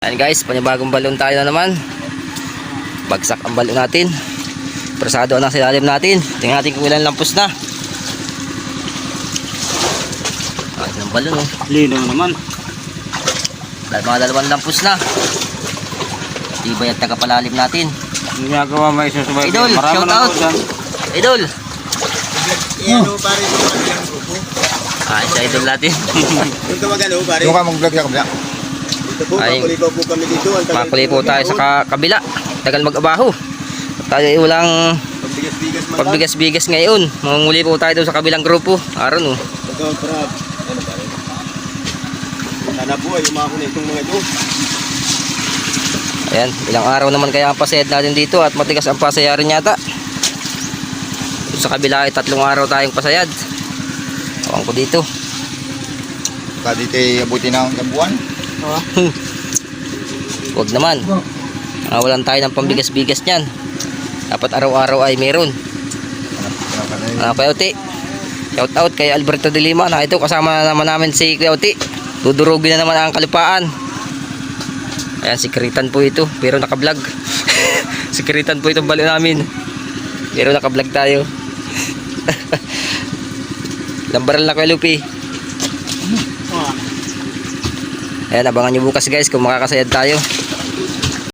Ayan guys, panibagong balon tayo na naman. Bagsak ang balon natin. Presado ang silalim natin. Tingnan natin kung ilan lampos na. Ayun ang balon oh. Lino naman. Mga dalawang lampos na. Tibay at tagapalalim natin. Ang ginagawa may isa sa mga Idol, shout out. Idol. Ano pare ito ang grupo? Siya idol natin. Yung tawagano pare. Yung ka mag-vlog sa kabila. Ito po, Ay, makulipaw po kami dito. Makuli po tayo sa kabila. Tagal mag-abaho. Tayo ay walang Pagbigas-bigas man lang. pagbigas-bigas ngayon. Manguli po tayo doon sa kabilang grupo. Aron oh. Ito, crab. Ano pare? Sana po ay umako na itong mga ito. Ayan, ilang araw naman kaya ang pasayad natin dito at matigas ang pasaya rin yata. Sa kabila ay 3 araw tayong pasayad. Ewan ko dito. Dito ay abuti na ang buwan. Huwag naman. Walan tayo ng pambigas-bigas niyan. Dapat araw-araw ay meron. Kuya Uti, shout out kay Alberto de Lima. Ito kasama na naman namin si Kuya Uti. Dudurugin na naman ang kalupaan. Ayan, sikritan po ito. Pero naka-vlog. Sikritan po itong balo namin. Pero naka-vlog tayo. Lambaral na Kuya Lupi. Ayan, abangan nyo bukas guys kung makakasayad tayo.